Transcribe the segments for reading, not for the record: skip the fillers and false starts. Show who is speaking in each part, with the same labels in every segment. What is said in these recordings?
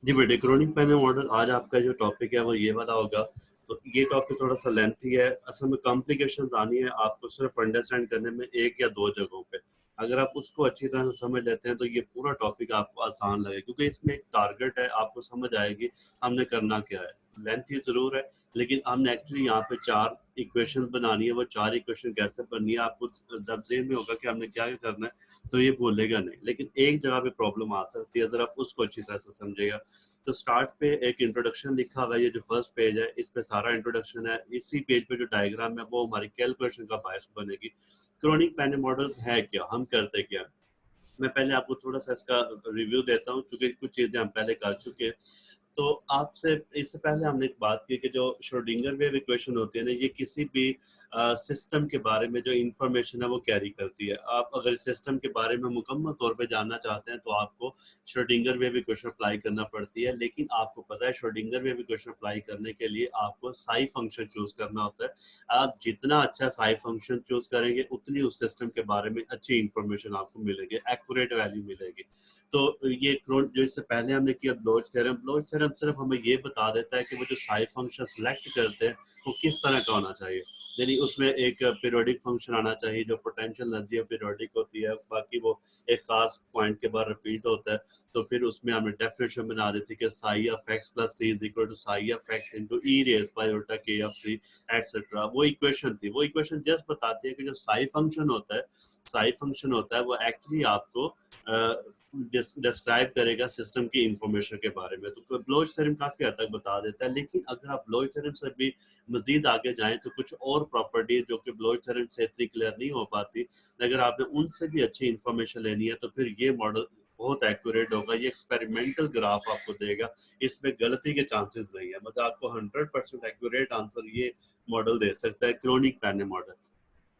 Speaker 1: जी बेटे, chronic pain model आज आपका जो टॉपिक है वो ये वाला होगा। तो ये टॉपिक थोड़ा सा लेंथी है, असल में कॉम्प्लिकेशंस आनी है आपको सिर्फ अंडरस्टैंड करने में एक या दो जगहों पे। अगर आप उसको अच्छी तरह से समझ लेते हैं तो ये पूरा टॉपिक आपको आसान लगे, क्योंकि इसमें एक टारगेट है, आपको समझ आएगी हमने करना क्या है। लेंथी जरूर है, लेकिन हमने एक्चुअली यहाँ पे चार इक्वेशन बनानी है। वो चार इक्वेशन कैसे बननी है आपको जब जेहन में होगा कि हमने क्या क्या करना है तो ये भूलेगा नहीं, लेकिन एक जगह पे प्रॉब्लम आ सकती है, अगर आप उसको अच्छी तरह से समझेगा। तो स्टार्ट पे एक इंट्रोडक्शन लिखा हुआ है, ये जो फर्स्ट पेज है इस पे सारा इंट्रोडक्शन है। इसी पेज पे जो डायग्राम है वो हमारी कैलकुलेशन का बायस बनेगी। क्रोनिक पेन मॉडल है क्या, हम करते क्या। मैं पहले आपको थोड़ा सा इसका रिव्यू देता हूँ, क्योंकि कुछ चीजें हम पहले कर चुके हैं। तो आपसे इससे पहले हमने एक बात की कि जो श्रोडिंगर वेव इक्वेशन होती है ना, ये किसी भी सिस्टम के बारे में जो इंफॉर्मेशन है वो कैरी करती है। आप अगर सिस्टम के बारे में मुकम्मल तौर पे जानना चाहते हैं तो आपको श्रोडिंगर वेव इक्वेशन अप्लाई करना पड़ती है। लेकिन आपको पता है श्रोडिंगर वेव इक्वेशन अप्लाई करने के लिए आपको साई फंक्शन चूज करना होता है। आप जितना अच्छा साई फंक्शन चूज करेंगे उतनी उस सिस्टम के बारे में अच्छी इंफॉर्मेशन आपको मिलेगी, एक्यूरेट वैल्यू मिलेगी। तो ये जो इससे पहले हमने किया ब्लोच थ्योरम सिर्फ हमें ये बता देता है कि वो जो साई फंक्शन सिलेक्ट करते हैं वो किस तरह का होना चाहिए। यानी उसमें एक पीरियोडिक फंक्शन आना चाहिए, जो पोटेंशियल एनर्जी पीरियोडिक होती है, बाकी वो एक खास पॉइंट के बाद रिपीट होता है। तो फिर उसमें हमने डेफिनेशन बना दी थी कि psi of X plus C is equal to psi of X into E raise by उल्टा के ऑफ सी एटसेट्रा। वो इक्वेशन थी। वो इक्वेशन जस्ट बताती है कि जो साई फंक्शन होता है, साई फंक्शन होता है वो एक्चुअली आपको डिस्क्राइब करेगा सिस्टम की इंफॉर्मेशन के बारे में। तो ब्लोच थ्योरम काफी हद तक बता देता है। लेकिन अगर आप ब्लोच थ्योरम से भी मजीद आगे जाएं तो कुछ और प्रॉपर्टी जो कि ब्लोच थ्योरम से इतनी क्लियर नहीं हो पाती, अगर आपने उनसे भी अच्छी इंफॉर्मेशन लेनी है तो फिर ये मॉडल बहुत एक्यूरेट होगा। ये एक्सपेरिमेंटल ग्राफ आपको देगा, इसमें गलती के चांसेस नहीं है। मतलब आपको 100% एक्यूरेट आंसर ये मॉडल दे सकता है, क्रोनिक पैने मॉडल।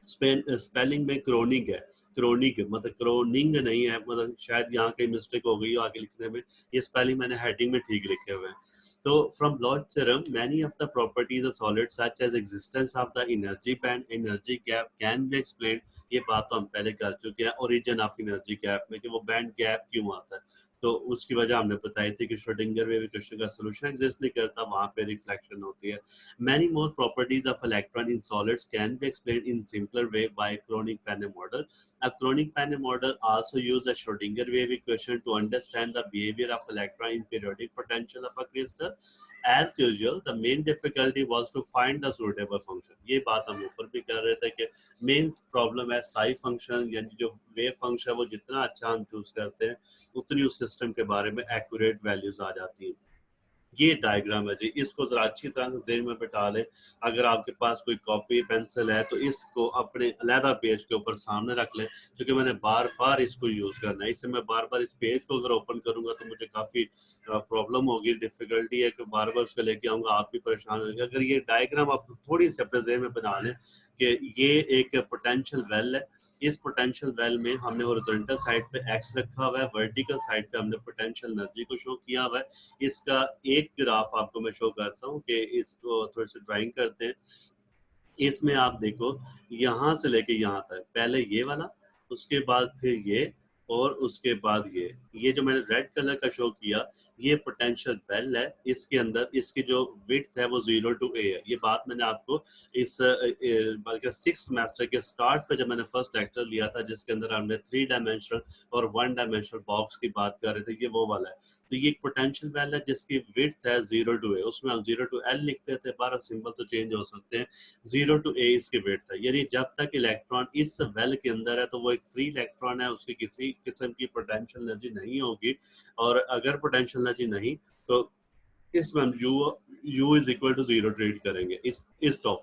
Speaker 1: स्पेलिंग में क्रोनिक है, क्रोनिक मतलब क्रोनिंग नहीं है, मतलब शायद यहाँ कहीं मिस्टेक हो गई हो आगे लिखने में। ये स्पेलिंग मैंने हेडिंग में ठीक लिखे हुए हैं। तो from Bloch theorem many of the properties of solid such as existence of the energy band energy gap can be explain. ये बात तो हम पहले कर चुके हैं, ओरिजिन ऑफ एनर्जी गैप में कि वो बैंड गैप क्यों आता है। तो उसकी वजह हमने बताई थी कि श्रोडिंगर वेव इक्वेशन का सॉल्यूशन एग्जिस्ट नहीं करता, वहां पे रिफ्लेक्शन होती है। Many more properties of electron in solids can be explained in simpler way by Kronig-Penne model. A Kronig-Penne model also uses a Schrodinger wave equation to understand the behavior of electron in periodic potential of a crystal. As usual, the main difficulty was to find the suitable function. ये बात हम ऊपर भी कर रहे थे कि main problem है साई फंक्शन, यानी जो वेव फंक्शन है वो जितना अच्छा हम चूज करते हैं उतनी उस सिस्टम के बारे में एक्यूरेट वैल्यूज आ जाती हैं। ये डायग्राम है जी, इसको जरा अच्छी तरह से जेहन में बैठा लें। अगर आपके पास कोई कॉपी पेंसिल है तो इसको अपने अलहदा पेज के ऊपर सामने रख लें, क्योंकि मैंने बार बार इसको यूज करना है। इससे मैं बार बार इस पेज को अगर ओपन करूंगा तो मुझे काफी प्रॉब्लम होगी, डिफिकल्टी है कि बार बार उसको लेके आऊंगा, आप भी परेशान होंगे। अगर ये डायग्राम आप थोड़ी सी अपने जेहन में बना लें कि ये एक पोटेंशियल वेल है। इस पोटेंशियल वेल में हमने हॉरिजॉन्टल साइड पे एक्स रखा हुआ है, वर्टिकल साइड पे हमने पोटेंशियल एनर्जी को शो किया हुआ है। इसका एक ग्राफ आपको मैं शो करता हूँ कि इसको थोड़ी सी ड्राइंग करते हैं। इसमें आप देखो, यहाँ से लेके यहाँ तक पहले ये वाला, उसके बाद फिर ये, और उसके बाद ये जो मैंने रेड कलर का शो किया ये पोटेंशियल वेल है। इसके अंदर इसकी जो विड्थ है वो 0 to a है। ये बात मैंने आपको इस बल्कि 6 सेमेस्टर के स्टार्ट पे जब मैंने फर्स्ट लेक्चर लिया था, जिसके अंदर हमने 3 डायमेंशनल और 1 डायमेंशनल बॉक्स की बात कर रहे थे, ये वो वाला है। तो ये एक पोटेंशियल वेल है जिसकी विड्थ है 0 to a, उसमें हम 0 to l लिखते थे, 12 सिंबल तो चेंज हो सकते हैं। 0 to a इसकी विड्थ है, यानी जब तक इलेक्ट्रॉन इस वेल के अंदर है तो वो एक फ्री इलेक्ट्रॉन है, उसकी किसी किस्म की पोटेंशियल एनर्जी नहीं होगी। और अगर पोटेंशियल एनर्जी नहीं तो इसमें हम u is equal to 0 treat करेंगे। इस टॉप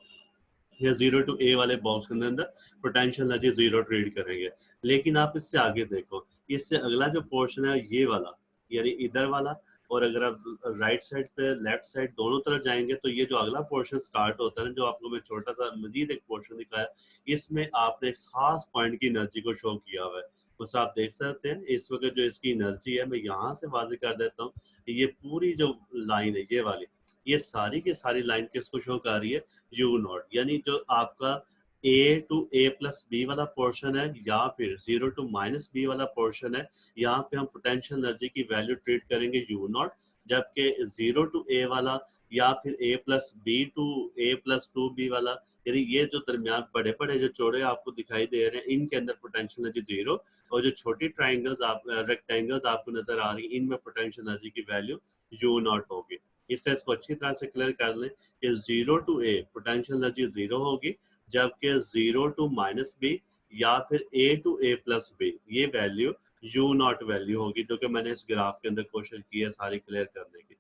Speaker 1: या 0 to a वाले बॉक्स के अंदर पोटेंशियल एनर्जी 0 ट्रीट करेंगे। लेकिन आप इससे आगे देखो, इससे अगला जो पोर्शन है ये वाला, यानी इधर वाला। और अगर आप राइट साइड पे लेफ्ट साइड दोनों तरफ जाएंगे तो ये जो अगला पोर्शन स्टार्ट होता है ना, जो आपको मैं छोटा सा मजीद एक पोर्शन दिखाया, इसमें आपने खास पॉइंट की एनर्जी को शो किया हुआ है। बस आप देख सकते हैं इस वक्त जो इसकी एनर्जी है, मैं यहाँ से वाजे कर देता हूँ। ये पूरी जो लाइन है ये वाली, ये सारी की सारी लाइन किसको शो कर रही है, यू नॉट। यानी जो आपका a to a plus B वाला पोर्शन है या फिर 0 टू माइनस बी वाला पोर्शन है, यहाँ पे हम पोटेंशियल एनर्जी की वैल्यू ट्रीट करेंगे यू नॉट। जबकि 0 टू ए वाला या फिर a plus B to a plus two B वाला, यानी ये जो दरमियान बड़े बड़े जो चौड़े आपको दिखाई दे रहे हैं, इनके अंदर पोटेंशियल एनर्जी जीरो, और जो छोटी ट्राइंगल्स आप रेक्टेंगल्स आपको नजर आ रही है, इनमें पोटेंशियल एनर्जी की वैल्यू यू नॉट होगी। इस तरह इसको अच्छी तरह से क्लियर कर लें कि 0 to A potential energy zero होगी, जबकि 0 टू माइनस बी या फिर a to a plus B ये वैल्यू यू नॉट वैल्यू होगी, जो कि मैंने इस ग्राफ के अंदर कोशिश की है सारी क्लियर करने की।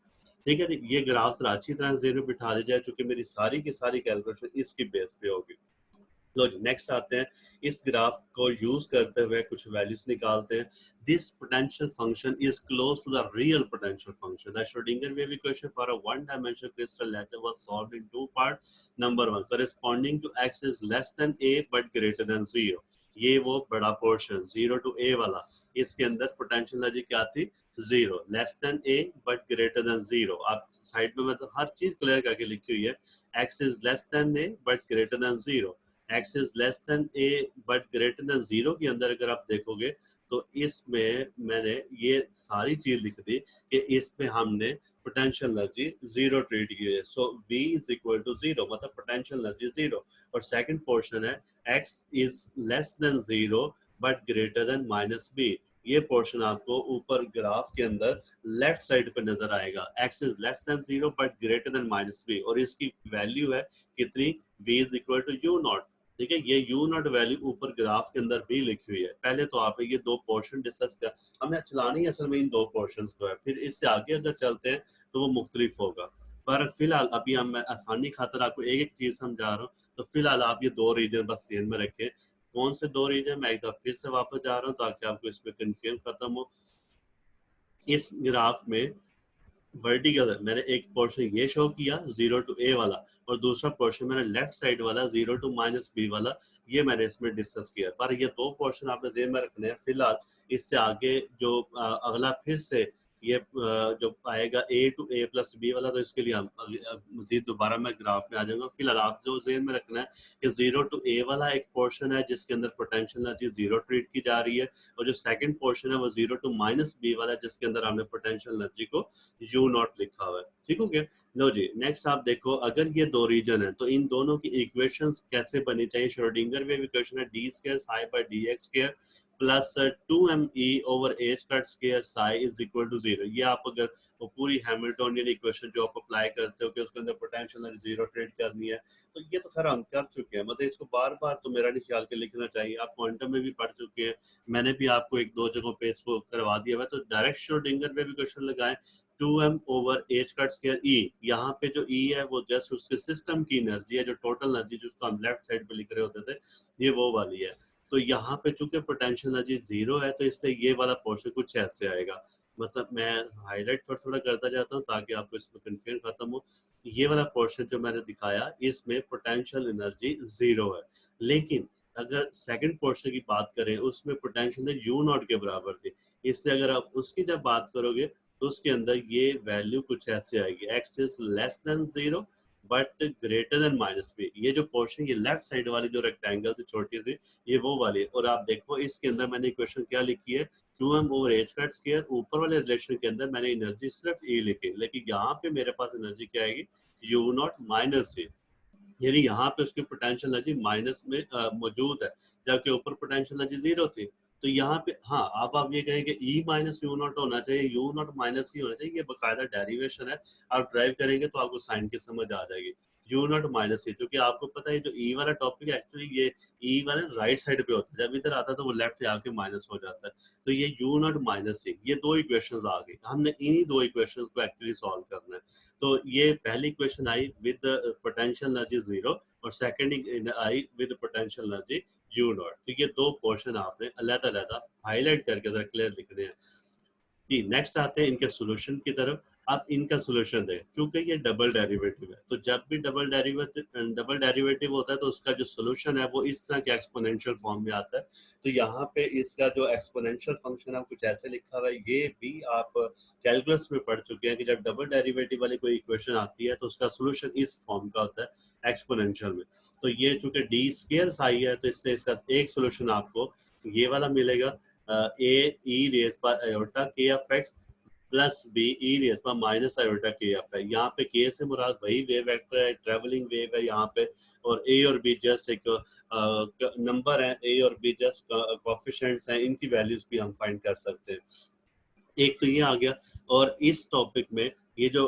Speaker 1: ठीक है, ये ग्राफ जरा अच्छी तरह से में बिठा दी जाए, क्योंकि मेरी सारी की सारी कैलकुलेशन इसकी बेस पे होगी। लो जी, नेक्स्ट आते हैं, इस ग्राफ को यूज करते हुए कुछ वैल्यूज निकालते हैं। This potential function is close to the real potential function. The Schrodinger wave equation for a one dimensional crystal lattice was solved in two part. Number 1 corresponding to x is less than a but greater than 0। ये वो बड़ा portion 0 to a वाला, इसके अंदर potential energy क्या थी, 0, less than a but greater then 0। आप side में मतलब हर चीज क्लियर करके लिखी हुई है। x is less than a but greater than 0, x is less than a but greater than 0 के अंदर अगर आप देखोगे तो इसमें मैंने ये सारी चीज लिख दी कि इसमें हमने पोटेंशियल एनर्जी जीरो ट्रीट की है। So v is equal to zero, मतलब पोटेंशियल एनर्जी जीरो। और सेकंड पोर्शन है x is less than zero but greater than minus b। ये पोर्शन आपको ऊपर ग्राफ के अंदर लेफ्ट साइड पे नजर आएगा, x is less than zero but greater than minus b, और इसकी वैल्यू है कितनी, v is equal to U naught. ठीक है, ये यू नॉट वैल्यू ऊपर ग्राफ के अंदर भी लिखी हुई है। पहले तो आप ये दो पोर्शन डिस्कस कर, हमें चलानी है असल में इन दो पोर्शंस को है, फिर इससे आगे अगर चलते हैं तो वो मुख्तलिफ होगा। पर फिलहाल अभी हम मैं आसानी खातर आपको एक एक चीज समझा रहा हूँ, तो फिलहाल आप ये दो रीजन बस ध्यान में रखें। कौन से दो रीजन, मैं एक बार फिर से वापस जा रहा हूँ ताकि आपको इसमें कंफ्यूजन खत्म हो। इस ग्राफ में वर्टिकल मैंने एक पोर्शन ये शो किया 0 टू ए वाला, और दूसरा पोर्शन मैंने लेफ्ट साइड वाला 0 टू माइनस बी वाला ये मैंने इसमें डिस्कस किया। पर ये दो पोर्शन आपने जेहन में रखने हैं फिलहाल। इससे आगे जो अगला फिर से ये जो आएगा a to a plus B वाला, तो इसके लिए हम मजीद दोबारा मैं ग्राफ में आ जाऊंगा। फिलहाल आप जो जेहन में रखना है कि 0 टू a वाला एक पोर्शन है जिसके अंदर पोटेंशियल एनर्जी जीरो ट्रीट की जा रही है, और जो सेकंड पोर्शन है वो 0 टू माइनस बी वाला जिसके अंदर हमने पोटेंशियल एनर्जी को यू नॉट लिखा हुआ है। ठीक हो गया। लो जी, नेक्स्ट आप देखो, अगर ये दो रीजन है तो इन दोनों की इक्वेशंस कैसे बनी चाहिए। श्रोडिंगर वेव इक्वेशन है D square psi by D X square plus 2me over a square square psi is equal to 0। ये आप अगर वो पूरी हैमिल्टोनियन इक्वेशन जो आप अप्लाई करते हो कि उसके अंदर पोटेंशियल एनर्जी जीरो ट्रीट करनी है, तो ये तो खैर हम कर चुके हैं, मतलब इसको बार बार तो मेरा नहीं ख्याल के लिखना चाहिए। आप क्वांटम में भी पढ़ चुके हैं, मैंने भी आपको एक दो जगहों पे इसको करवा दिया है। तो डायरेक्ट श्रोडिंगर वेव इक्वेशन लगाएं 2m over a square square e। यहाँ पे जो e है वो जस्ट उसके सिस्टम की एनर्जी है, जो टोटल एनर्जी जिसको हम लेफ्ट साइड पे लिख रहे होते थे ये वो वाली है। तो यहाँ पे चूंकि पोटेंशियल एनर्जी जीरो है तो इसलिए ये वाला पोर्शन कुछ ऐसे आएगा। मतलब मैं हाईलाइट थोड़ा थोड़ा करता जाता हूँ ताकि आपको इसमें कंफ्यूजन खत्म हो। ये वाला पोर्शन जो मैंने दिखाया इसमें पोटेंशियल एनर्जी जीरो है, लेकिन अगर सेकंड पोर्शन की बात करें उसमें पोटेंशियल यू नॉट के बराबर थी। इससे अगर आप उसकी जब बात करोगे तो उसके अंदर ये वैल्यू कुछ ऐसे आएगी, x is less than zero but greater than minus B. ये जो पोर्शन ये लेफ्ट साइड वाली जो रेक्टेंगल थी छोटी सी, ये वो वाली है। और आप देखो इसके अंदर मैंने इक्वेशन क्या लिखी है, 2m over h square square. ऊपर वाले रिलेशन के अंदर मैंने एनर्जी सिर्फ e लिखी, लेकिन यहाँ पे मेरे पास एनर्जी क्या आएगी, u नॉट माइनस e, यानी यहाँ पे उसकी पोटेंशियल एनर्जी माइनस में मौजूद है, जबकि ऊपर पोटेंशियल एनर्जी जीरो थी। तो यहाँ पे हाँ आप ये कहें कि ई माइनस यू नॉट होना चाहिए, यू नॉट माइनस ही होना चाहिए, ये बकायदा डेरिवेशन है। आप ड्राइव करेंगे तो आपको साइन की समझ आ जाएगी। यू नॉट माइनस ही, क्योंकि आपको पता है जो ई वाला टॉपिक है एक्चुअली ये ई वाला राइट साइड पे होता है, जब इधर आता है तो वो लेफ्ट से आके माइनस हो जाता है। तो ये यू नॉट माइनस ही, ये दो इक्वेशंस आ गई, हमने इन्हीं दो इक्वेशंस को एक्चुअली सॉल्व करना है। तो ये पहली इक्वेशन आई विद पोटेंशियल एनर्जी जीरो, और सेकंड आई with potential energy U naught. तो ये दो पोर्शन आपने अलग-अलग हाईलाइट करके जरा क्लियर लिखने हैं। जी, नेक्स्ट आते हैं इनके सॉल्यूशन की तरफ। आप इनका सॉल्यूशन दें, क्योंकि ये डबल डेरिवेटिव है, तो जब भी डबल डेरिवेटिव होता है तो उसका जो सॉल्यूशन है वो इस तरह के एक्सपोनेंशियल फॉर्म में आता है। तो यहाँ पे इसका जो एक्सपोनेंशियल फंक्शन है कुछ ऐसे लिखा हुआ है, ये भी आप कैलकुलस में पढ़ चुके हैं कि जब डबल डेरिवेटिव वाली कोई इक्वेशन आती है तो उसका सॉल्यूशन इस फॉर्म का होता है एक्सपोनेंशियल में। तो ये चूंकि डी स्क्वायर आई है तो इसलिए इसका एक सॉल्यूशन आपको ये वाला मिलेगा, ए ई रेज पर iota K of X plus B E raise पर माइनस आयोटा के एफ है। यहाँ पे के से मुराद वही वेव वेक्टर है, ट्रेवलिंग वेव है यहाँ पे, और ए और बी जस्ट एक नंबर है, ए और बी जस्ट कोएफिशिएंट्स हैं, इनकी वैल्यूज भी हम फाइंड कर सकते हैं। एक तो ये आ गया। और इस टॉपिक में ये जो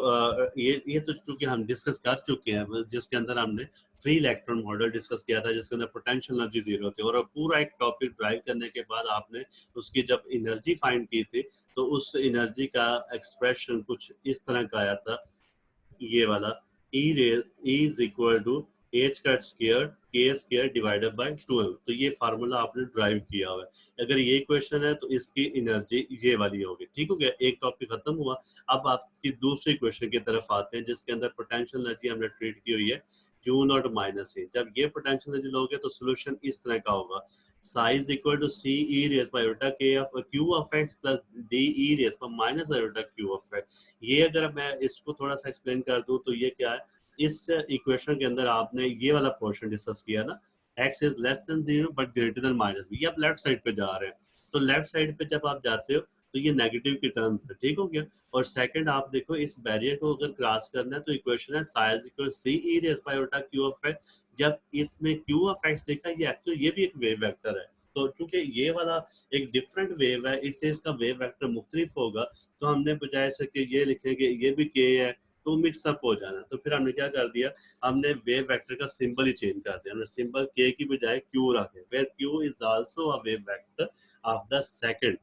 Speaker 1: ये तो चूंकि हम डिस्कस कर चुके हैं, जिसके अंदर हमने फ्री इलेक्ट्रॉन मॉडल डिस्कस किया था, जिसके अंदर पोटेंशियल एनर्जी जीरो थी, और पूरा एक टॉपिक ड्राइव करने के बाद आपने उसकी जब एनर्जी फाइंड की थी, तो उस एनर्जी का एक्सप्रेशन कुछ इस तरह का आया था, ये वाला, E is equal to H cut square K square divided by 2m। तो ये फार्मूला आपने ड्राइव किया हुआ है। अगर ये क्वेश्चन है तो इसकी एनर्जी ये वाली होगी। ठीक हो गया, एक टॉपिक खत्म हुआ। अब आपकी दूसरी क्वेश्चन की तरफ आते हैं, जिसके अंदर पोटेंशियल एनर्जी हमने ट्रीट की हुई है क्यू नॉट माइनस ए। जब ये पोटेंशियल एनर्जी लोगे तो सोल्यूशन इस तरह का होगा, psi is equal to c e raised by iota k of q of x plus d e raised by minus iota q of x। ये अगर मैं इसको थोड़ा सा एक्सप्लेन कर दूं तो ये क्या है, इस इक्वेशन के अंदर आपने ये वाला पोर्शन डिस्कस किया ना, x is less than 0 but greater than minus B, ये आप लेफ्ट साइड पे जा रहे हैं। तो लेफ्ट साइड पे जब आप जाते हो तो ये नेगेटिव की टर्म्स है। ठीक हो गया। और सेकंड आप देखो, इस बैरियर को अगर क्रॉस करना है तो इक्वेशन है psi is equal to c e raised by iota q of x। जब इसमें q of x लिखा, ये एक्चुअली ये भी एक वेव वेक्टर है। तो चूंकि ये वाला एक डिफरेंट वेव है, इससे इसका वेव वेक्टर मुख्तलिफ होगा, तो हमने बजाय से कि ये लिखेंगे ये भी k है तो मिक्सअप हो जाना, तो फिर हमने क्या कर दिया, हमने वेव वेक्टर का सिंबल ही चेंज कर दिया। हमने सिंबल k की बजाय q रखे, where q is also a wave vector of the second.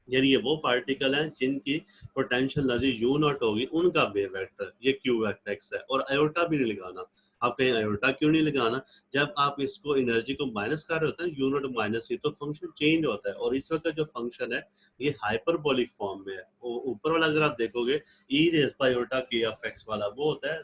Speaker 1: यानी ये वो पार्टिकल हैं जिनकी पोटेंशियल एनर्जी यू नॉट होगी, उनका वेव वेक्टर ये क्यू वेक्टर एक्स है। और आयोटा भी नहीं लगाना, आप कहीं आयोटा क्यों नहीं लगाना, जब आप इसको एनर्जी को माइनस कर रहे होते हैं यू नॉट माइनस ही, तो फंक्शन चेंज होता है। और इस वक्त जो फंक्शन है ये हाइपरबोलिक फॉर्म में है। ऊपर वाला अगर आप देखोगे ई raise by iota K of x वाला, वो होता है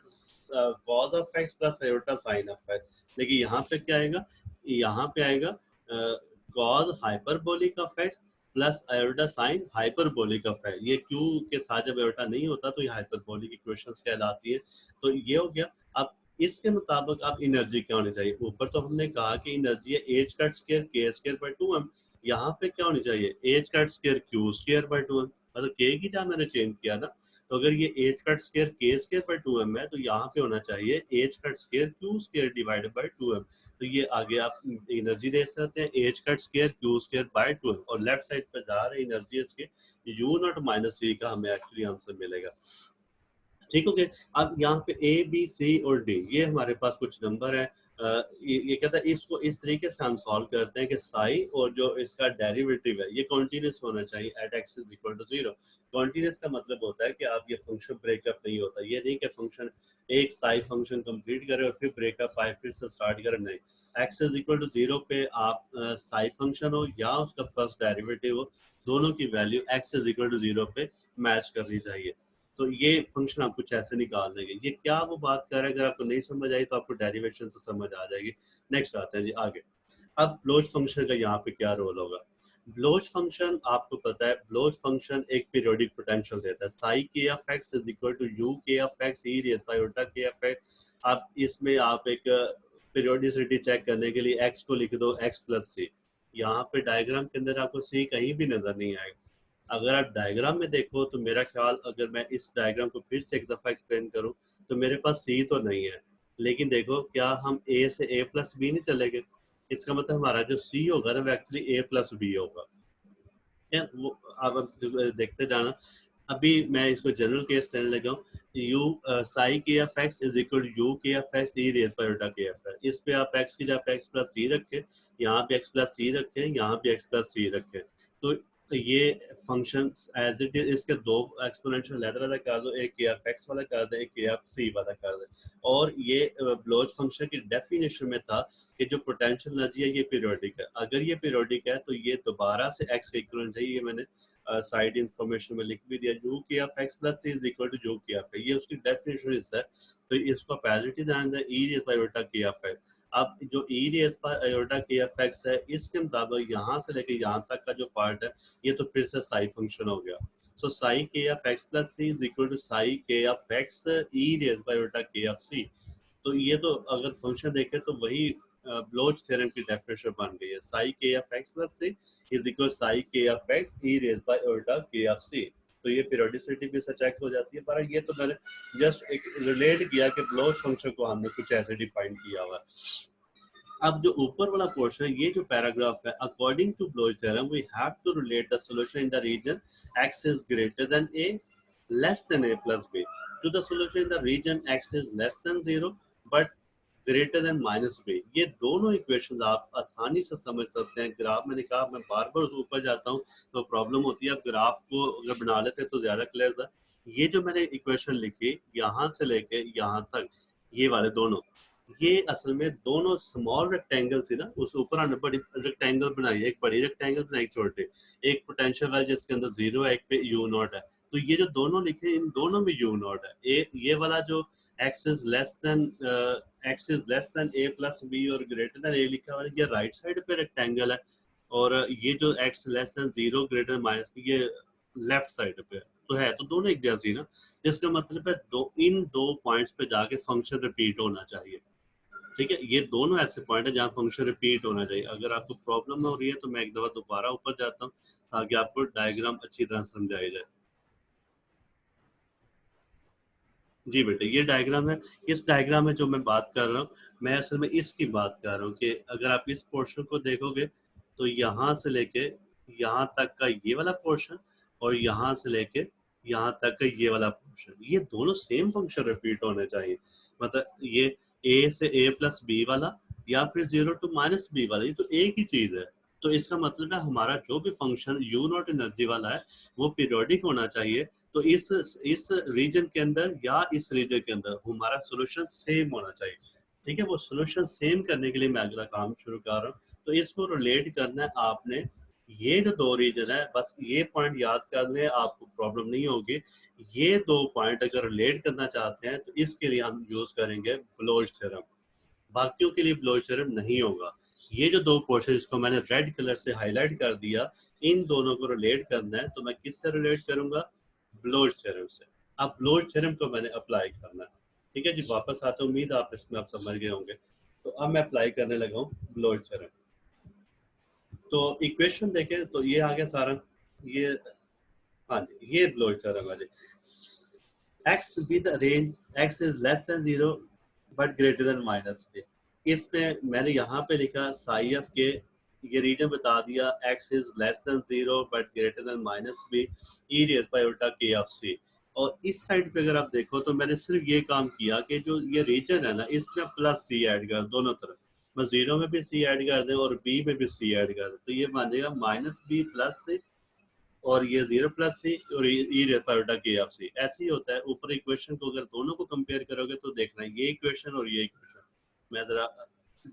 Speaker 1: cause of X plus iota sine of x. लेकिन यहाँ पे क्या आएगा, यहाँ पे आएगा cos hyperbolic of X plus iota sine hyperbolic of है। ये क्यू के साथ जब आयोटा नहीं होता तो ये हाइपरबोलिक इक्वेशंस कहलाती है। तो ये हो गया। अब इसके मुताबिक आप एनर्जी क्या होनी चाहिए, ऊपर तो हमने कहा कि एनर्जी है H cut square K square by 2m, यहाँ पे क्या होनी चाहिए H cut square Q square by 2m, मतलब के की जगह मैंने चेंज किया ना। तो अगर ये H cut square K square by 2m है, तो यहाँ पे होना चाहिए H cut square Q square divided by 2m। तो ये आगे आप एनर्जी दे सकते हैं H cut square Q square by 2, और लेफ्ट साइड पे जा रहे एनर्जी इसके यू नॉट माइनस सी का हमें एक्चुअली आंसर मिलेगा। ठीक हो गया। अब यहाँ पे ए बी सी और डी ये हमारे पास कुछ नंबर है। ये कहता है इसको इस तरीके से हम सॉल्व करते हैं कि साई और जो इसका डेरिवेटिव है ये कॉन्टिन्यूस होना चाहिए at X is equal to 0। Continuous का मतलब होता है कि आप ये फंक्शन ब्रेकअप नहीं होता, ये नहीं कि फंक्शन एक साई फंक्शन कंप्लीट करे और फिर ब्रेकअप आए फिर से स्टार्ट करे, नहीं। एक्स इज इक्वल टू 0 पे आप साई फंक्शन हो या उसका फर्स्ट डेरिवेटिव हो, दोनों की value X is equal to 0 पे मैच करनी चाहिए। तो ये फंक्शन आप कुछ ऐसे निकाल देंगे। ये क्या वो बात कर रहे हैं, अगर आपको नहीं समझ आई तो आपको डेरिवेशन से समझ आ जाएगी। नेक्स्ट आते हैं जी आगे। अब ब्लोच फंक्शन का यहाँ पे क्या रोल होगा। ब्लोच फंक्शन आपको पता है, ब्लोच फंक्शन एक पीरियोडिक पोटेंशियल देता है, psi K of X is equal to U K of X E raise by iota K of x. आप इसमें आप एक पीरियोडिसिटी चेक करने के लिए एक्स को लिख दो एक्स प्लस सी। यहाँ पे डायग्राम के अंदर आपको सी कहीं भी नजर नहीं आएगा। अगर आप डायग्राम में देखो तो मेरा ख्याल, अगर मैं इस डायग्राम को फिर से एक दफा एक्सप्लेन करूं, तो मेरे पास सी तो नहीं है, लेकिन देखो क्या हम ए से ए प्लस बी नहीं चले गए, इसका मतलब हमारा जो सी होगा ना वो एक्चुअली ए प्लस बी होगा। वो अब देखते जाना। अभी मैं इसको जनरल केस लेने लगा हूँ, you Sai K F x is equal you K F X E raise bye iota K F है। इस पे आप एक्स की जगह एक्स प्लस सी रखें, यहाँ पे एक्स प्लस सी रखें, यहाँ पे एक्स प्लस सी रखें। तो ये फंक्शन एज इट इज, इसके दो एक्सपोनेंशियल अलग-अलग कर दो, एक के एफ एक्स वाला कर दे, एक के एफ सी वाला कर दे। और ये ब्लोच फंक्शन की डेफिनेशन में था कि जो पोटेंशियल एनर्जी है ये पीरियोडिक है। अगर ये पीरियोडिक है तो ये दोबारा से एक्स के इक्विवेलेंट है, ये मैंने साइड इंफॉर्मेशन में लिख भी दिया, U K F X plus is equal to U K F है, ये उसकी डेफिनेशन है। तो इसको पैरेललिटी जानना है ई raise by iota K F है। अब जो ई raise by iota K F x है, इसके मुताबिक यहाँ से लेके यहाँ तक का जो पार्ट है ये तो फिर से साई फंक्शन हो गया। So psi K F X plus C is equal to psi K F X E raise by iota K F सी। तो ये तो अगर फंक्शन देखें तो वही ब्लोच थ्योरम की डेफिनेशन बन गई है, psi K F X plus C is equal psi K F X E raise by iota K F सी। तो ये पीरियोडिसिटी भी से चेक हो जाती है। पर ये तो मैंने जस्ट एक रिलेट किया कि ब्लोच फंक्शन को हमने कुछ ऐसे डिफाइन किया हुआ है। अब जो ऊपर वाला पोर्शन है, ये जो पैराग्राफ है, according to Bloch theorem we have to relate the solution in the region x is greater than a less than a plus b to the solution in the region x is less than 0 but greater than minus B. ये दोनों equations आप आसानी से समझ सकते हैं। Graph मैंने कहा मैं बार बार ऊपर जाता हूँ तो प्रॉब्लम होती है। अब ग्राफ को अगर बना लेते तो ज्यादा क्लियर था। ये जो मैंने इक्वेशन लिखी यहाँ से लेके यहाँ तक, ये वाले दोनों, ये असल में दोनों स्मॉल रेक्टेंगल थी ना, उस ऊपर हमने बड़ी रेक्टेंगल बनाई, एक बड़ी रेक्टेंगल बनाई, एक छोटे, एक पोटेंशियल है जिसके अंदर 0 है, एक पे u नॉट है। तो ये जो दोनों लिखे इन दोनों में u नॉट है। ये वाला जो x is less than a plus b और greater than a लिखा हुआ है, ये राइट साइड पे रेक्टेंगल है, और ये जो x less than 0 greater than minus b ये लेफ्ट साइड पे तो है। तो दोनों एक जैसी ना, इसका मतलब है इन दो पॉइंट्स पे जाके फंक्शन रिपीट होना चाहिए। ठीक है, ये दोनों ऐसे पॉइंट है जहाँ फंक्शन रिपीट होना चाहिए। अगर आपको प्रॉब्लम हो रही है तो मैं एक दफा दोबारा ऊपर जाता हूँ ताकि आपको डायग्राम अच्छी तरह समझाई जाए। जी बेटे, ये डायग्राम है। इस डायग्राम में जो मैं बात कर रहा हूँ, मैं असल में इसकी बात कर रहा हूँ कि अगर आप इस पोर्शन को देखोगे तो यहाँ से लेके यहाँ तक का ये वाला पोर्शन और यहाँ से लेके यहाँ तक का ये वाला पोर्शन, ये दोनों सेम फंक्शन रिपीट होने चाहिए। मतलब ये a से a प्लस बी वाला या फिर 0 टू माइनस बी वाला, ये तो एक ही चीज है। तो इसका मतलब है हमारा जो भी फंक्शन u नॉट एनर्जी वाला है वो पीरियोडिक होना चाहिए। तो इस रीजन के अंदर या इस रीजन के अंदर हमारा सॉल्यूशन सेम होना चाहिए। ठीक है, वो सॉल्यूशन सेम करने के लिए मैं अगला काम शुरू कर रहा हूँ। तो इसको रिलेट करना है आपने, ये जो दो रीजन है बस ये पॉइंट याद कर ले, आपको प्रॉब्लम नहीं होगी। ये दो पॉइंट अगर रिलेट करना चाहते हैं तो इसके लिए हम यूज करेंगे ब्लोच थ्योरम, बाकियों के लिए ब्लोच थ्योरम नहीं होगा। ये जो दो पोर्शन जिसको मैंने रेड कलर से हाईलाइट कर दिया, इन दोनों को रिलेट करना है तो मैं किससे रिलेट करूंगा? ब्लोच थ्योरम से। अब ब्लोच थ्योरम को मैंने अप्लाई करना है। ठीक है जी, वापस आते, उम्मीद आप इसमें आप समझ गए होंगे। तो अब मैं अप्लाई करने लगा हूँ ब्लोच थ्योरम। तो इक्वेशन देखें तो ये आ गया सारा, ये, हाँ जी, ये ब्लोच थ्योरम है जी। x be the range x is less than 0 but greater than minus b। इसमें मैंने यहाँ पे लिखा साई एफ के, ये रीजन बता दिया x is less than 0 but greater than minus b e raised by उल्टा k of c। और इस साइड पे अगर आप देखो तो मैंने सिर्फ ये काम किया कि जो ये रीजन है ना इसमें प्लस c ऐड कर दोनों तरफ, मैं 0 में भी c ऐड कर दें और b में भी c ऐड कर दें तो ये बन जाएगा माइनस बी प्लस c, और ये 0 प्लस सी और ई रहता है उल्टा के एफ सी। ऐसे ही होता है। ऊपर इक्वेशन को अगर दोनों को कंपेयर करोगे तो देखना ये इक्वेशन और ये इक्वेशन, मैं जरा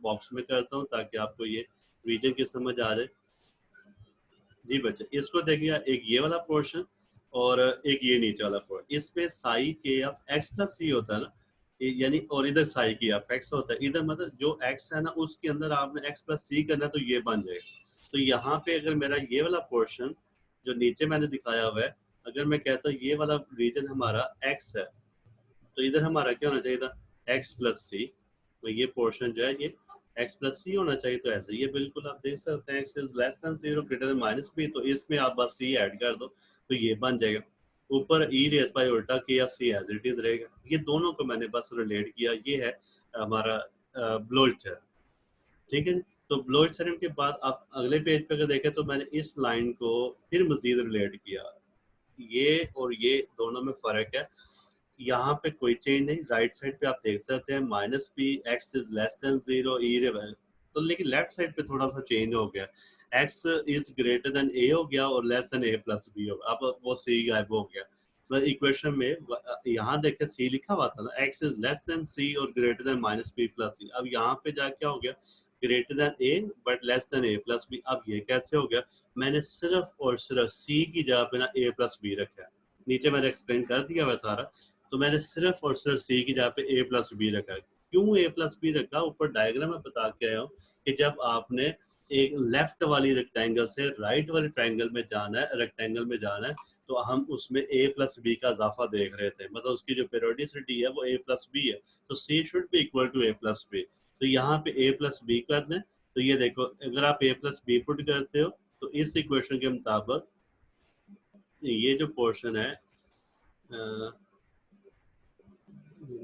Speaker 1: बॉक्स में करता हूँ ताकि आपको ये रीजन की समझ आ जाए। जी बच्चे, इसको देखिए, एक ये वाला पोर्शन और एक ये नीचे वाला पोर्शन, इसमें Sai K F X plus सी होता है ना, यानी, और इधर साई की एफ एक्स होता है। इधर मतलब जो एक्स है ना उसके अंदर आपने एक्स प्लस सी करना तो ये बन जाएगा। तो यहाँ पे अगर मेरा ये वाला पोर्शन जो नीचे मैंने दिखाया हुआ है, अगर मैं कहता हूँ ये वाला रीजन हमारा x है तो इधर हमारा क्या होना चाहिए था? x प्लस सी। तो ये पोर्शन जो है ये x प्लस सी होना चाहिए। तो ऐसे ये बिल्कुल आप देख सकते हैं x is less than 0 greater than minus B, तो इसमें आप बस c ऐड कर दो तो ये बन जाएगा। ऊपर e रेस बाय उल्टा K F C as it is रहेगा। ये दोनों को मैंने बस रिलेट किया, ये है हमारा ब्लोच थ्योरम। ठीक है, तो ब्लोच थ्योरम के बाद आप अगले पेज पे अगर देखें तो मैंने इस लाइन को फिर मजीद रिलेट किया। ये और ये दोनों में फर्क है, यहाँ पे कोई चेंज नहीं। राइट साइड पे आप देख सकते हैं minus B X is less than 0 E ray, तो लेकिन लेफ्ट साइड पे थोड़ा सा चेंज हो गया, एक्स इज ग्रेटर देन ए हो गया और less than A plus B हो गया। अब वो सी गायब हो गया। मतलब इक्वेशन में यहाँ देखे सी लिखा हुआ था ना, X is less than C और greater than minus B plus C. अब यहाँ पे जा क्या हो गया? Greater than A but less than A plus B. अब ये कैसे हो गया? मैंने सिर्फ और सिर्फ सी की जगह पे ना ए प्लस बी रखा है। नीचे मैंने एक्सप्लेन कर दिया वह सारा। तो मैंने सिर्फ और सिर्फ सी की जगह पे ए प्लस बी रखा है। क्यों ए प्लस बी रखा? ऊपर डायग्राम में बता के आया हूँ कि जब आपने एक लेफ्ट वाली रेक्टेंगल से राइट वाले ट्रायंगल में जाना है, रेक्टेंगल में जाना है, तो हम उसमें a प्लस बी का इजाफा देख रहे थे। मतलब उसकी जो पेरियोडिसिटी है वो a प्लस बी है, तो c should be equal to a plus B. तो यहाँ पे a प्लस बी कर दें तो ये देखो, अगर आप a प्लस बी पुट करते हो तो इस इक्वेशन के मुताबिक ये जो पोर्शन है,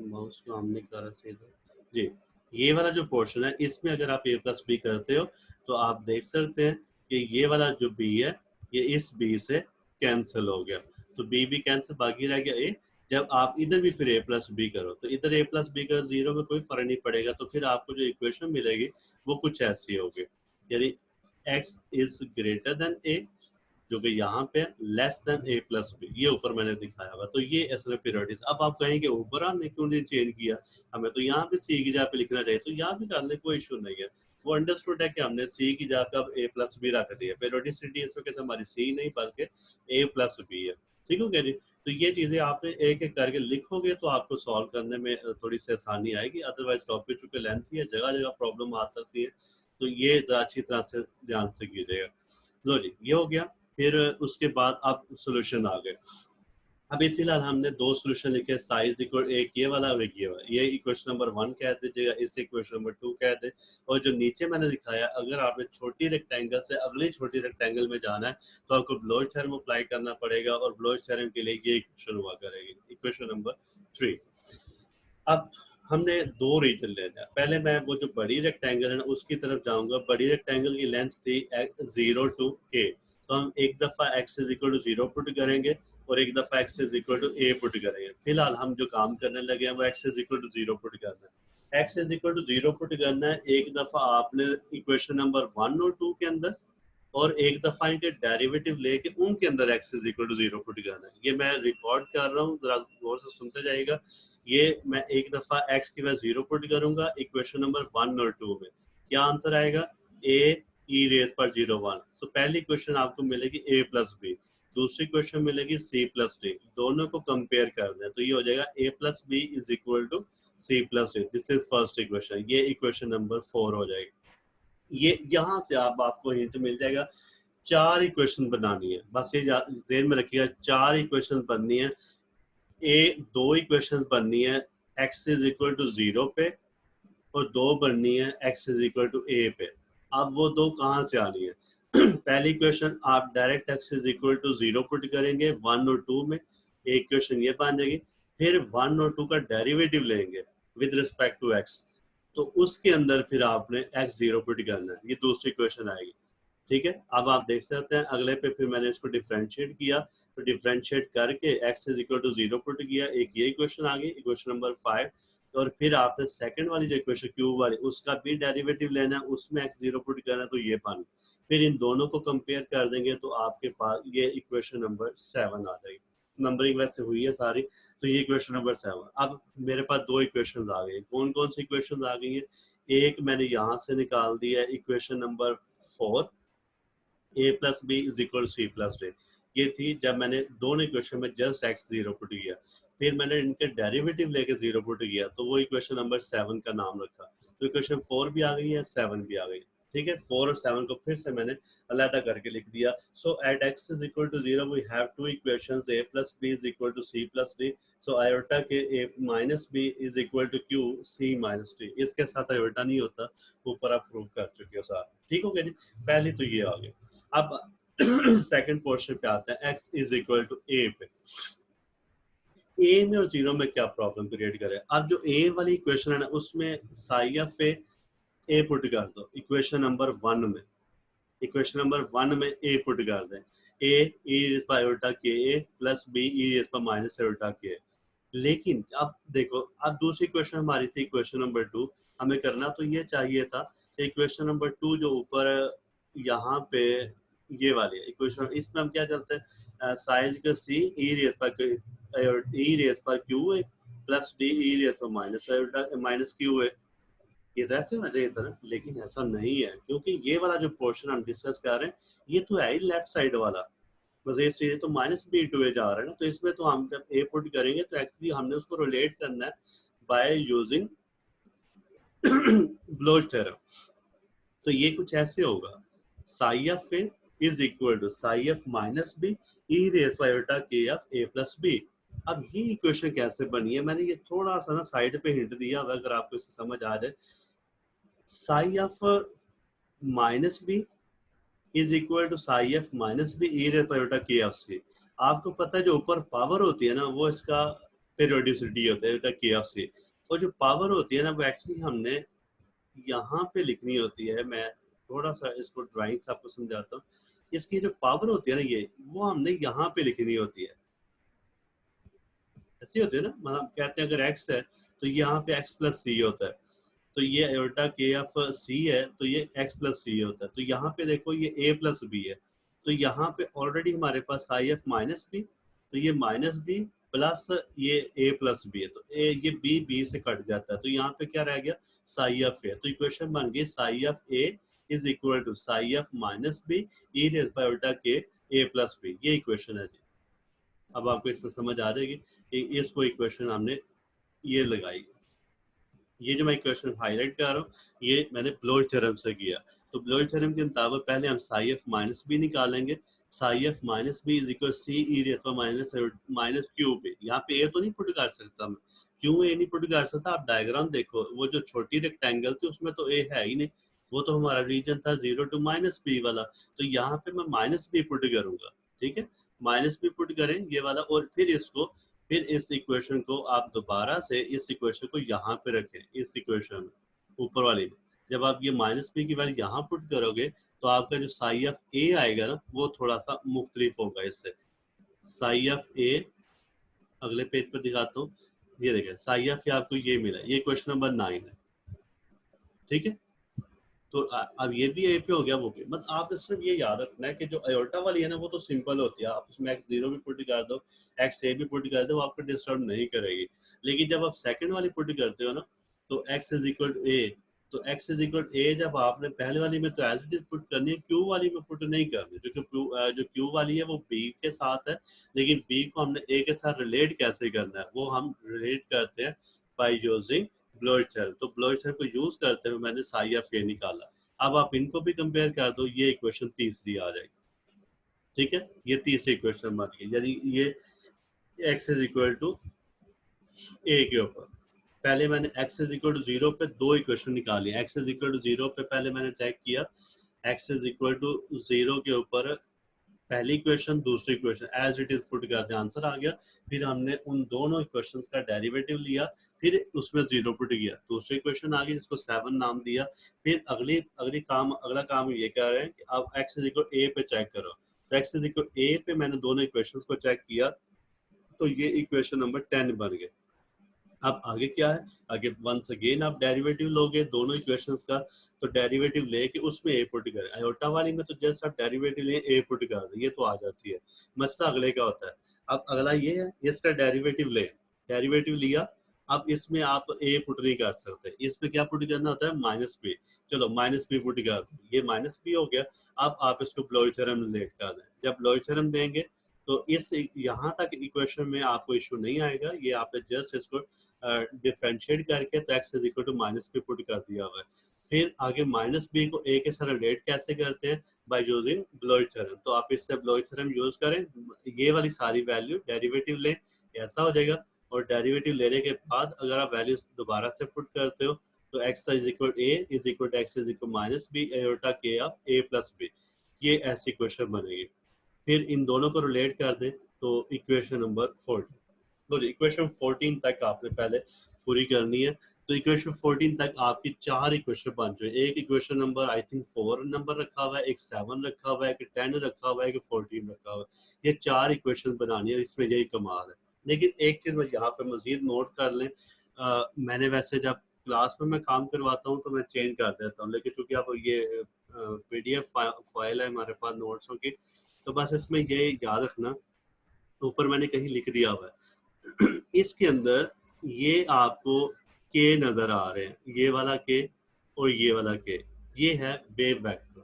Speaker 1: माउस को हमने करा सीधा जी, ये वाला जो पोर्शन है इसमें अगर आप a प्लस बी करते हो तो आप देख सकते हैं कि ये वाला जो b है ये इस b से कैंसिल हो गया, तो b भी कैंसिल, बाकी रह गया a। जब आप इधर भी फिर a प्लस बी करो तो इधर a प्लस बी करो, जीरो में कोई फर्क नहीं पड़ेगा, तो फिर आपको जो इक्वेशन मिलेगी वो कुछ ऐसी होगी, यानी x is greater than a, जो कि यहाँ पे less than a plus B, ये ऊपर मैंने दिखाया हुआ, तो ये असल पीरियोडिक। अब आप कहेंगे ऊपर हमने क्यों नहीं चेंज किया, हमें तो यहाँ पे सी की जगह पे लिखना चाहिए, तो यहाँ भी डालने कोई इशू नहीं है। वो अंडरस्टूड है कि हमने सी की जगह पे अब a प्लस बी रख दिया, पीरियोडिसिटी इस वक्त हमारी सी नहीं बल्कि a प्लस बी है, ठीक हो गया जी। तो ये चीजें आपने एक एक करके लिखोगे तो आपको सॉल्व करने में थोड़ी सी आसानी आएगी, अदरवाइज टॉपिक चूंकि लेंथी है, जगह जगह प्रॉब्लम आ सकती है, तो ये अच्छी तरह से ध्यान से कीजिएगा। लो जी, ये हो गया। फिर उसके बाद आप सॉल्यूशन आ गए। अभी फिलहाल हमने दो सॉल्यूशन लिखे, साइज इक्वल, एक ये वाला और एक ये वाला, ये इक्वेशन नंबर 1 कह दीजिएगा, इस इक्वेशन नंबर 2 कह दे। और जो नीचे मैंने दिखाया, अगर आपने छोटी रेक्टेंगल से अगली छोटी रेक्टेंगल में जाना है तो आपको ब्लोच थ्योरम अप्लाई करना पड़ेगा, और ब्लोच थ्योरम के लिए ये इक्वेशन हुआ करेगी, इक्वेशन नंबर 3। अब हमने दो रीजन लेना है, पहले मैं वो जो बड़ी रेक्टेंगल है ना उसकी तरफ जाऊंगा। बड़ी रेक्टेंगल की लेंथ थी 0 to a, तो हम एक दफा x is equal to 0 put करेंगे और एक दफा x is equal to a put करेंगे। फिलहाल हम जो काम करने लगे हैं वो x is equal to 0 put करना है। x is equal to 0 put करना है एक दफा आपने इक्वेशन नंबर 1 और 2 के अंदर, और एक दफा इनके डेरिवेटिव लेके उनके अंदर x is equal to 0 put करना है। ये मैं रिकॉर्ड कर रहा हूँ, जरा गौर से सुनते जाइएगा। ये मैं एक दफा x की वजह 0 पुट करूंगा इक्वेशन नंबर 1 और 2 में, क्या आंसर आएगा, a e रेज पर 0 1। तो पहली क्वेश्चन आपको मिलेगी a प्लस बी, दूसरी क्वेश्चन मिलेगी c प्लस डी, दोनों को कंपेयर कर दें तो ये हो जाएगा a plus B is equal to c plus D. This is first equation, ये इक्वेशन नंबर 4 हो जाएगी। ये यहाँ से आपको हिंट मिल जाएगा, चार इक्वेशन बनानी है, बस ये ध्यान में रखिएगा, चार इक्वेशन बननी है। दो इक्वेशन बननी है x इज इक्वल टू 0 पे, और दो बननी है x is equal to a पे। अब वो दो कहाँ से आनी है पहली इक्वेशन आप direct x is equal to 0 put करेंगे 1 और 2 में, एक इक्वेशन ये बन जाएगी। फिर 1 और 2 का डेरिवेटिव लेंगे विद रिस्पेक्ट टू x, तो उसके अंदर फिर आपने x 0 पुट करना है, ये दूसरी इक्वेशन आएगी, ठीक है। अब आप देख सकते हैं अगले पे फिर मैंने इसको डिफरेंशिएट किया, तो डिफरेंशिएट करके x is equal to 0 put किया, एक ये इक्वेशन आ गई, इक्वेशन नंबर 5। और फिर आपने सेकंड वाली जो इक्वेशन क्यूब वाली उसका भी डेरिवेटिव लेना है, उसमें x 0 पुट करना है, तो ये पानी। फिर इन दोनों को कंपेयर कर देंगे तो आपके पास ये इक्वेशन नंबर 7 आ जाएगी। नंबरिंग वैसे हुई है सारी, तो ये इक्वेशन नंबर 7। अब मेरे पास दो इक्वेशन आ गई, कौन कौन सी इक्वेशन आ गई है, एक मैंने यहाँ से निकाल दिया है equation number 4, a plus B is equal C plus D. ये थी जब मैंने दोनों इक्वेशन में जस्ट x 0 पुट किया, फिर मैंने इनके डेरिवेटिव लेके 0 पुट किया, तो वो इक्वेशन नंबर 7 का नाम रखा। तो इक्वेशन 4 भी आ गई है, 7 भी आ गई, ठीक है। 4 और 7 को फिर से मैंने अलग करके लिख दिया। So at x is equal to 0 we have two equations, a plus B is equal to C plus D. So iota के a minus B is equal to Q C minus D, इसके साथ iota नहीं होता, ऊपर आप prove कर चुके हो साथ, ठीक हो गया जी। पहली तो ये आ गई। अब सेकंड पोर्शन पे आते हैं, x is equal to a पे। a में और 0 में क्या प्रॉब्लम क्रिएट करे, अब जो a वाली इक्वेशन है ना उसमें साई ऑफ a पुट कर दो इक्वेशन नंबर 1 में, इक्वेशन नंबर 1 में a पुट कर दें, a e रेज़ पावर उल्टा k a plus b e rays power minus उल्टा k। लेकिन अब देखो, अब दूसरी इक्वेशन हमारी थी इक्वेशन नंबर 2, हमें करना तो ये चाहिए था इक्वेशन नंबर 2 जो ऊपर यहाँ पे ये वाली इक्वेशन, इसमें हम क्या करते हैं, साइज का c e रेज़ पर q है प्लस d e रेज़ पर माइनस q है, ये वैसे होना चाहिए था ना, लेकिन ऐसा नहीं है, क्योंकि ये वाला जो पोर्शन हम डिस्कस कर रहे हैं ये तो है ही लेफ्ट साइड वाला, बस ये चीज तो माइनस बी टू ए जा रहा है ना, तो इसमें तो हम जब ए पुट करेंगे तो एक्चुअली हमने उसको रिलेट करना है बाय यूजिंग ब्लोच थ्योरम। तो ये कुछ ऐसे होगा, psi of A is equal to psi of minus B E raise by उल्टा K of A plus B. अब ये इक्वेशन कैसे बनी है, मैंने ये थोड़ा सा ना साइड पे हिंट दिया, अगर आपको इसे समझ आ जाए, psi of minus B is equal to psi of minus B E raise by उल्टा के ऑफ सी। आपको पता है जो ऊपर पावर होती है ना वो इसका पेरियोडिसिटी होता है के ऑफ सी, और जो पावर होती है ना वो एक्चुअली हमने यहाँ पे लिखनी होती है। मैं थोड़ा सा इसको ड्राइंग से आपको समझाता हूँ। इसकी जो पावर होती है ना ये, वो हमने यहाँ पे लिखनी होती है। ऐसी होती है ना, मतलब कहते हैं अगर x है तो यहाँ पे x प्लस सी होता है, तो ये आयोटा के ऑफ सी है तो ये x प्लस सी होता है। तो यहाँ पे देखो ये a प्लस बी है, तो यहाँ पे ऑलरेडी हमारे पास आई एफ माइनस बी, तो ये माइनस बी प्लस ये a प्लस बी है, तो ये b से कट जाता है, तो यहाँ पे क्या रह गया साई ऑफ ए। तो इक्वेशन बन गई psi of A is equal to psi of minus B e raise by iota के a प्लस बी। ये इक्वेशन है जी। अब आपको इसमें समझ आ जाएगी कि इसको इक्वेशन हमने ये लगाई। ये जो मैं इक्वेशन हाईलाइट कर रहा हूँ ये मैंने ब्लोच थ्योरम से किया। तो ब्लोच थ्योरम के मुताबिक पहले हम साई एफ माइनस बी निकालेंगे। Psi f minus B is equal c e raise minus minus q b. यहाँ पे ए तो नहीं पुट कर सकता मैं, क्यों ए नहीं पुट कर सकता? आप डायग्राम देखो, वो जो छोटी रेक्टेंगल थी उसमें तो ए है ही नहीं, वो तो हमारा रीजन था 0 to माइनस बी वाला। तो यहाँ पे मैं माइनस बी पुट करूंगा, ठीक है, माइनस बी पुट करें ये वाला, और फिर इस इक्वेशन को आप दोबारा से इस इक्वेशन को यहाँ पे रखें, इस इक्वेशन में ऊपर वाली में। जब आप ये माइनस बी की वैल्यू यहाँ पुट करोगे तो आपका जो साई ऑफ ए आएगा ना वो थोड़ा सा मुख्तलिफ होगा इससे। साई ऑफ ए अगले पेज पर दिखाता हूँ, ये देखें साई ऑफ ए आपको ये मिला, ये क्वेश्चन नंबर 9 है, ठीक है। तो अब ये भी ए पे हो गया, वो भी, मतलब आपने सिर्फ ये याद रखना है कि जो अयोटा वाली है ना वो तो सिंपल होती है, आप उसमें एक्स जीरो भी पुट कर दो, एक्स ए भी पुट कर दो, वो आपको डिस्टर्ब नहीं करेगी। लेकिन जब आप सेकंड वाली पुट करते हो ना तो एक्स इज इक्वल टू ए, तो एक्स इज इक्वल ए जब आपने पहले वाली में तो एज इट इज पुट करनी है, क्यू वाली में पुट नहीं करनी, जो क्यू वाली है वो बी के साथ है, लेकिन बी को हमने ए के साथ रिलेट कैसे करना है वो हम रिलेट करते हैं बाई यूजिंग ब्लोच थ्योरम। तो ब्लोच थ्योरम को यूज करते हुए मैंने साई ऑफ ए निकाला। अब आप इनको भी कंपेयर कर दो, ये इक्वेशन तीसरी आ जाएगी, ठीक है, ये तीसरी इक्वेशन बन गई, यानी ये x इज इक्वल टू ए के ऊपर पहले मैंने x इज इक्वल टू 0 पे दो इक्वेशन निकाली। x इज इक्वल टू 0 पे पहले मैंने चेक किया, x इज इक्वल टू 0 के ऊपर पहली इक्वेशन दूसरी equation as it is put कर दिया, आंसर आ गया। फिर हमने उन दोनों इक्वेशंस का डेरिवेटिव लिया, फिर उसमें 0 पुट किया, दूसरी इक्वेशन आ गई जिसको 7 नाम दिया। फिर अगला काम ये कह रहे हैं कि अब x इज इक्वल ए पे चेक करो, तो x इज इक्वल ए पे मैंने दोनों इक्वेशंस को चेक किया, तो ये इक्वेशन नंबर 10 बन गए। अब आगे क्या है, आगे वंस अगेन आप डेरिवेटिव लोगे दोनों इक्वेशंस का, तो डेरिवेटिव लेके उसमें ए पुट करें। आयोटा वाली में तो जस्ट आप डेरिवेटिव लें ए पुट कर दें, ये तो आ जाती है। मसला अगले का होता है, अब अगला ये है इसका डेरिवेटिव लें, डेरिवेटिव लिया, अब इसमें आप ए पुट नहीं कर सकते, इसमें क्या पुट करना होता है माइनस बी। चलो माइनस बी पुट कर दें, ये माइनस बी हो गया। अब आप इसको ब्लोच थ्योरम रिलेट कर दें, जब ब्लोच थ्योरम देंगे तो इस यहाँ तक इक्वेशन में आपको इशू नहीं आएगा, ये आपने जस्ट इसको डिफरेंशिएट करके तो x is equal to minus b put कर दिया हुआ है। फिर आगे माइनस बी को a के साथ रिलेट कैसे करते हैं, बाय यूजिंग ब्लोच थ्योरम। तो आप इससे ब्लोच थ्योरम यूज करें, ये वाली सारी वैल्यू डेरिवेटिव लें, ऐसा हो जाएगा। और डेरिवेटिव लेने के बाद अगर आप वैल्यू दोबारा से पुट करते हो तो x is equal a is equal to x is equal minus b iota के ऑफ a प्लस बी, ये ऐसी क्वेश्चन बनेगी। फिर इन दोनों को रिलेट कर दें तो इक्वेशन नंबर 14, तो इक्वेशन 14 तक आपने पहले पूरी करनी है। तो इक्वेशन 14 तक आपकी 4 इक्वेशन बन चुके, एक equation number I think 4 number रखा हुआ है, एक 7 रखा हुआ है, एक 10 रखा हुआ है, एक 14 रखा हुआ है। ये 4 इक्वेशन बनानी है, इसमें यही कमाल है। लेकिन एक चीज़ मैं यहाँ पे मजीद नोट कर लें, मैंने वैसे जब क्लास में मैं काम करवाता हूँ तो मैं चेंज कर देता हूँ, लेकिन चूंकि आप ये PDF फाइल है हमारे पास नोट्सों की, तो बस इसमें ये याद रखना, ऊपर मैंने कहीं लिख दिया हुआ है इसके अंदर ये आपको के नजर आ रहे हैं, ये वाला के और ये वाला के, ये है वेव वेक्टर,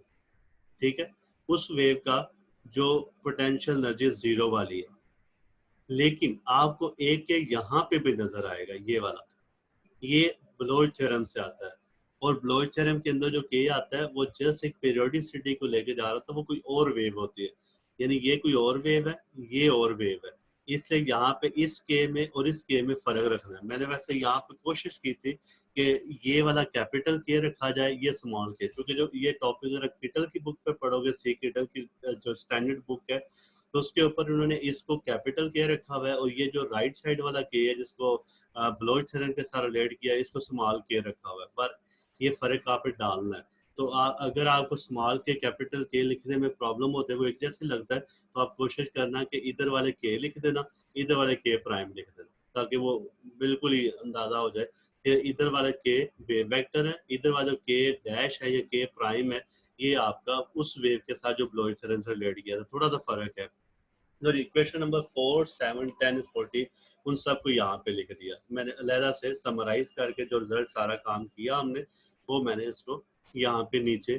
Speaker 1: ठीक है। उस वेव का जो पोटेंशियल एनर्जी 0 वाली है, लेकिन आपको एक के यहाँ पे भी नजर आएगा, ये वाला, ये ब्लोच थ्योरम से आता है। और ब्लोच थ्योरम के अंदर जो के आता है वो जस्ट एक पीरियोडिसिटी को लेके जा रहा था, वो कोई और वेव होती है, यानी ये कोई और वेव है, ये और वेव है। इसलिए यहाँ पे इस के में और इस के में फर्क रखना है। मैंने वैसे यहाँ पे कोशिश की थी कि ये वाला कैपिटल के रखा जाए, ये स्मॉल के, क्योंकि जो ये टॉपिक अगर किटल की बुक पे पढ़ोगे, सी किटल की जो स्टैंडर्ड बुक है तो उसके ऊपर उन्होंने इसको कैपिटल के रखा हुआ है, और ये जो राइट साइड वाला के है जिसको ब्लोच थ्योरम के साथ रिलेट किया है, इसको स्मॉल के रखा हुआ है। पर ये फ़र्क आप पे डालना है। तो अगर आपको स्मॉल के कैपिटल के लिखने में प्रॉब्लम होते है, वो एक जैसे लगता है, तो आप कोशिश करना कि इधर वाले के लिख देना, इधर वाले के प्राइम लिख देना, ताकि वो बिल्कुल ही अंदाज़ा हो जाए कि इधर वाला के वेव वेक्टर है, इधर वाला के डैश है या के प्राइम है, ये आपका उस वेव के साथ जो ब्लोच थ्योरम से रिलेट किया था, थोड़ा-सा फ़र्क है। और इक्वेशन नंबर 4, 7, 10, 14 उन सबको यहाँ पे लिख दिया मैंने, अलहदा से समराइज करके जो रिजल्ट सारा काम किया हमने, वो मैंने इसको यहाँ पे नीचे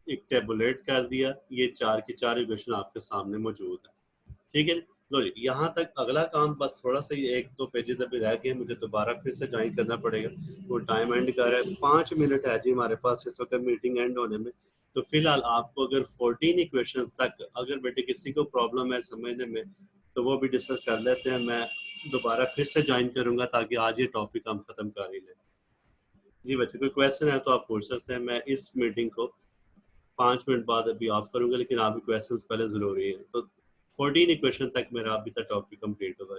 Speaker 1: एक टेबुलेट कर दिया। ये 4 की 4 इक्वेशन आपके सामने मौजूद है, ठीक है। लो जी, यहाँ तक अगला काम बस थोड़ा सा ये 1-2 पेजेस अभी रह गए, मुझे दोबारा फिर से ज्वाइन करना पड़ेगा। वो टाइम एंड कर रहा है, 5 मिनट है जी हमारे पास इस वक्त मीटिंग एंड होने में। तो फिलहाल आपको अगर 14 इक्वेशंस तक अगर बेटे किसी को प्रॉब्लम है समझने में, तो वो भी डिस्कस कर लेते हैं। मैं दोबारा फिर से ज्वाइन करूंगा ताकि आज ये टॉपिक हम खत्म कर ही लें। जी बच्चे, कोई क्वेश्चन है तो आप पूछ सकते हैं। मैं इस मीटिंग को 5 मिनट बाद अभी ऑफ करूंगा, लेकिन आपके क्वेश्चंस पहले जरूरी है। तो 14 इक्वेशन तक मेरा अभी तक टॉपिक कंप्लीट होगा।